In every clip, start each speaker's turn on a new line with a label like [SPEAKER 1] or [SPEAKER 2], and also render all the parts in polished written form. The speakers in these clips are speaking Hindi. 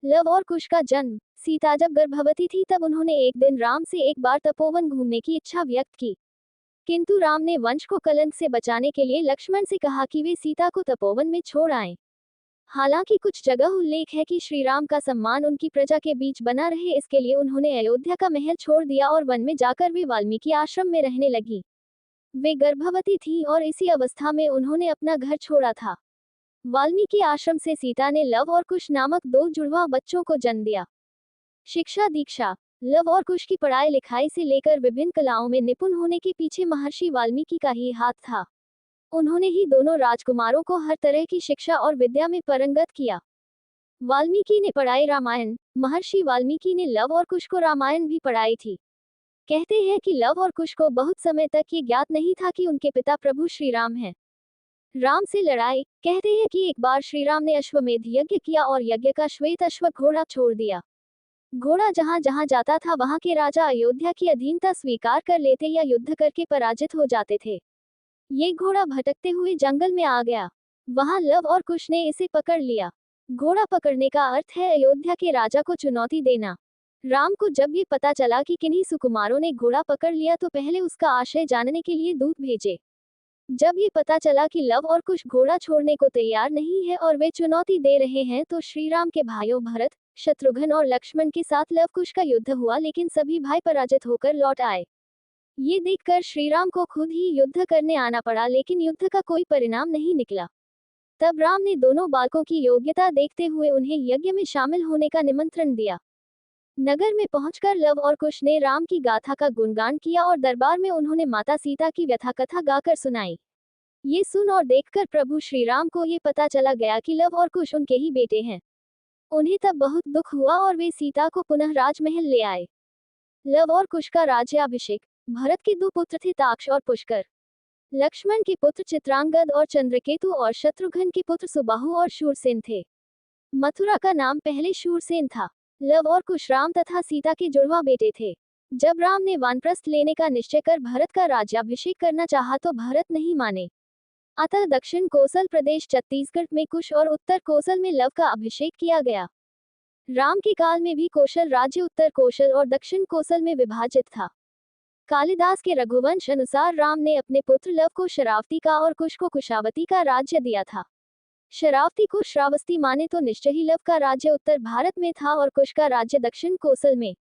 [SPEAKER 1] लव और कुश का जन्म। सीता जब गर्भवती थी तब उन्होंने एक दिन राम से एक बार तपोवन घूमने की इच्छा व्यक्त की, किंतु राम ने वंश को कलंक से बचाने के लिए लक्ष्मण से कहा कि वे सीता को तपोवन में छोड़ आएं। हालांकि कुछ जगह उल्लेख है कि श्री राम का सम्मान उनकी प्रजा के बीच बना रहे, इसके लिए उन्होंने अयोध्या का महल छोड़ दिया और वन में जाकर वे वाल्मीकि आश्रम में रहने लगी। वे गर्भवती थीं और इसी अवस्था में उन्होंने अपना घर छोड़ा था। वाल्मीकि आश्रम से सीता ने लव और कुश नामक दो जुड़वा बच्चों को जन्म दिया। शिक्षा दीक्षा। लव और कुश की पढ़ाई लिखाई से लेकर विभिन्न कलाओं में निपुण होने के पीछे महर्षि वाल्मीकि का ही हाथ था। उन्होंने ही दोनों राजकुमारों को हर तरह की शिक्षा और विद्या में पारंगत किया। वाल्मीकि ने पढ़ाई रामायण। महर्षि वाल्मीकि ने लव और कुश को रामायण भी पढ़ाई थी। कहते हैं कि लव और कुश को बहुत समय तक ये ज्ञात नहीं था कि उनके पिता प्रभु श्री राम हैं। राम से लड़ाई। कहते हैं कि एक बार श्री राम ने अश्वमेध यज्ञ किया और यज्ञ का श्वेत अश्व घोड़ा छोड़ दिया। घोड़ा जहां जहां जाता था वहां के राजा अयोध्या की अधीनता स्वीकार कर लेते या युद्ध करके पराजित हो जाते थे। ये घोड़ा भटकते हुए जंगल में आ गया। वहां लव और कुश ने इसे पकड़ लिया। घोड़ा पकड़ने का अर्थ है अयोध्या के राजा को चुनौती देना। राम को जब ये पता चला कि किन्हीं सुकुमारों ने घोड़ा पकड़ लिया तो पहले उसका आशय जानने के लिए दूत भेजे। जब ये पता चला कि लव और कुश घोड़ा छोड़ने को तैयार नहीं है और वे चुनौती दे रहे हैं तो श्री राम के भाइयों भरत, शत्रुघ्न और लक्ष्मण के साथ लव कुश का युद्ध हुआ, लेकिन सभी भाई पराजित होकर लौट आए। ये देखकर श्री राम को खुद ही युद्ध करने आना पड़ा, लेकिन युद्ध का कोई परिणाम नहीं निकला। तब राम ने दोनों बालकों की योग्यता देखते हुए उन्हें यज्ञ में शामिल होने का निमंत्रण दिया। नगर में पहुंचकर लव और कुश ने राम की गाथा का गुणगान किया और दरबार में उन्होंने माता सीता की व्यथा कथा गाकर सुनाई। ये सुन और देखकर प्रभु श्री राम को ये पता चला गया कि लव और कुश उनके ही बेटे हैं। उन्हें तब बहुत दुख हुआ और वे सीता को पुनः राजमहल ले आए। लव और कुश का राज्याभिषेक। भरत के दो पुत्र थे, ताक्ष और पुष्कर। लक्ष्मण के पुत्र चित्रांगद और चंद्रकेतु और शत्रुघ्न के पुत्र सुबाहु और शूरसेन थे। मथुरा का नाम पहले शूरसेन था। लव और कुश राम तथा सीता के जुड़वा बेटे थे। जब राम ने वानप्रस्थ लेने का निश्चय कर भरत का राज्याभिषेक करना चाहा तो भरत नहीं माने। अतः दक्षिण कोसल प्रदेश छत्तीसगढ़ में कुश और उत्तर कोसल में लव का अभिषेक किया गया। राम के काल में भी कौशल राज्य उत्तर कौशल और दक्षिण कोसल में विभाजित था। कालिदास के रघुवंश अनुसार राम ने अपने पुत्र लव को शरावती का और कुश को कुशावती का राज्य दिया था। शरावती को श्रावस्ती माने तो निश्चय ही लव का राज्य उत्तर भारत में था और कुश का राज्य दक्षिण कोसल में।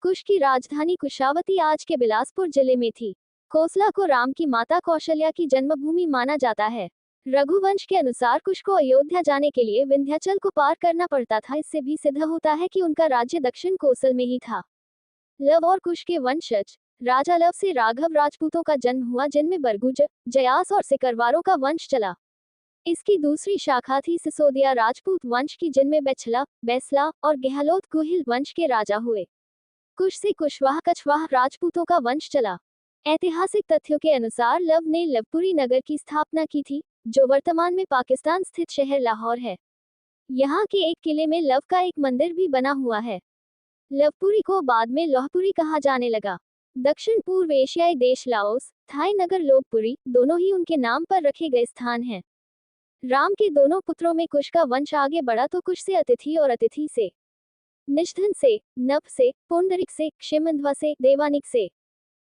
[SPEAKER 1] कुश की राजधानी कुशावती आज के बिलासपुर जिले में थी। कोसला को राम की माता कौशल्या की जन्मभूमि माना जाता है। रघुवंश के अनुसार कुश को अयोध्या जाने के लिए विंध्याचल को पार करना पड़ता था। इससे भी सिद्ध होता है कि उनका राज्य दक्षिण कोसल में ही था। लव और कुश के वंशज। राजा लव से राघव राजपूतों का जन्म हुआ, जिनमें बरगुज, जयास और सिकरवारों का वंश चला। इसकी दूसरी शाखा थी सिसोदिया राजपूत वंश की, जिनमें बेछला, बैसला और गहलोत गुहिल वंश के राजा हुए। कुश से कुशवाह कछवाह राजपूतों का वंश चला। ऐतिहासिक तथ्यों के अनुसार लव ने लवपुरी नगर की स्थापना की थी, जो वर्तमान में पाकिस्तान स्थित शहर लाहौर है। यहाँ के एक किले में लव का एक मंदिर भी बना हुआ है। लवपुरी को बाद में लौहपुरी कहा जाने लगा। दक्षिण पूर्व एशियाई देश लाओस, थाई नगर लोकपुरी दोनों ही उनके नाम पर रखे गए स्थान हैं। राम के दोनों पुत्रों में कुश का वंश आगे बढ़ा तो कुश से अतिथि और अतिथि से निषधन से, नभ से, पुंडरिक से, क्षेमंध्वा से, देवानिक से,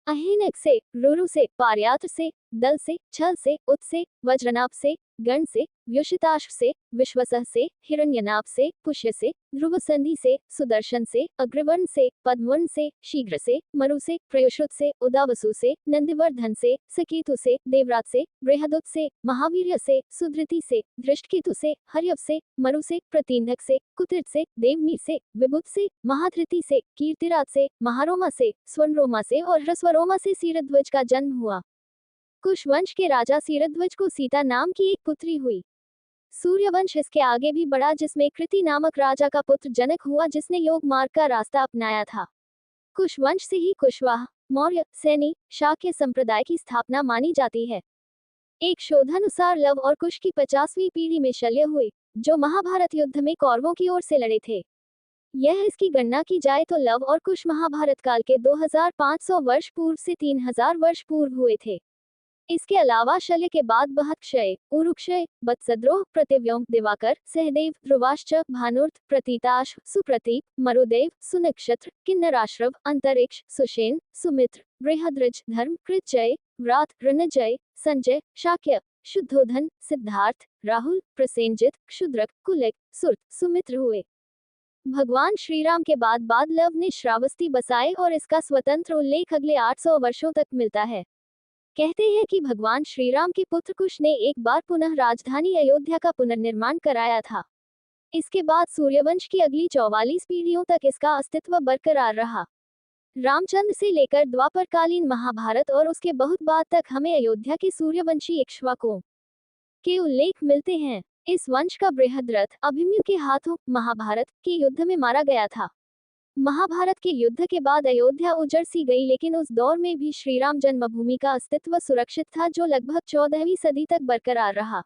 [SPEAKER 1] अहिनक से, रुरु से, पार्यात्र से, दल से, छल से, उत से, वज्रनाभ से, गण से, व्युषिताश्व से, विश्वसह से, हिरण्यनाभ से, पुष्य से, ध्रुव संधि से, सुदर्शन से, अग्रवर्ण से, पद्मवर्ण से, शीघ्र से, मरु से, प्रयुश्रुत से, उदावसु से, नंदिवर्धन से, सकेतु से, देवरात से, बृहदुत से, महावीर्य से, सुधृति से, धृष्टकेतु से, हर्यव से, मरु से, प्रतींधक से, कुतिर्थ से, देवमी से, विबुध से, महाधृति से, कीर्तिराज से, महारोमा से, स्वर्णरोमा से और ह्रस्वरोमा से सीरध्वज का जन्म हुआ। कुश वंश के राजा सीरध्वज को सीता नाम की एक पुत्री हुई। सूर्यवंश इसके आगे भी बढ़ा, जिसमें कृति नामक राजा का पुत्र जनक हुआ, जिसने योग मार्ग का रास्ता अपनाया था। कुश वंश से ही कुशवाह, मौर्य, सैनी, शाक्य संप्रदाय की स्थापना मानी जाती है। एक शोधानुसार लव और कुश की 50वीं पीढ़ी में शल्य हुए, जो महाभारत युद्ध में कौरवों की ओर से लड़े थे। यह इसकी गणना की जाए तो लव और कुश महाभारत काल के 2500 वर्ष पूर्व से 3000 वर्ष पूर्व हुए थे। इसके अलावा शल्य के बाद बहक्षय, उरुक्षय, वत्सद्रोह, प्रतिव्योम, दिवाकर, सहदेव, ध्रुवाश्च, भानुर्थ, प्रतीताश, सुप्रतीप, मरुदेव, सुनक्षत्र, किन्नराश्रव, अंतरिक्ष, सुषेण, सुमित्र, बृहद्रज, धर्म, कृतजय, व्रात, ऋणजय, संजय, शाक्य, शुद्धोधन, सिद्धार्थ, राहुल, प्रसेनजित, क्षुद्रक, कुलिक, सुरत, सुमित्र हुए। भगवान श्रीराम के बाद लव ने श्रावस्ती बसाए और इसका स्वतंत्र उल्लेख अगले 800 वर्षों तक मिलता है। कहते हैं कि भगवान श्रीराम के पुत्र कुश ने एक बार पुनः राजधानी अयोध्या का पुनर्निर्माण कराया था। इसके बाद सूर्यवंश की अगली 44 पीढ़ियों तक इसका अस्तित्व बरकरार रहा। रामचंद्र से लेकर द्वापरकालीन महाभारत और उसके बहुत बाद तक हमें अयोध्या के सूर्यवंशी इक्ष्वाकुओं के उल्लेख मिलते हैं। इस वंश का बृहद्रथ अभिमन्यु के हाथों महाभारत के युद्ध में मारा गया था। महाभारत के युद्ध के बाद अयोध्या उजड़ सी गई, लेकिन उस दौर में भी श्रीराम जन्मभूमि का अस्तित्व सुरक्षित था, जो लगभग 14वीं सदी तक बरकरार रहा।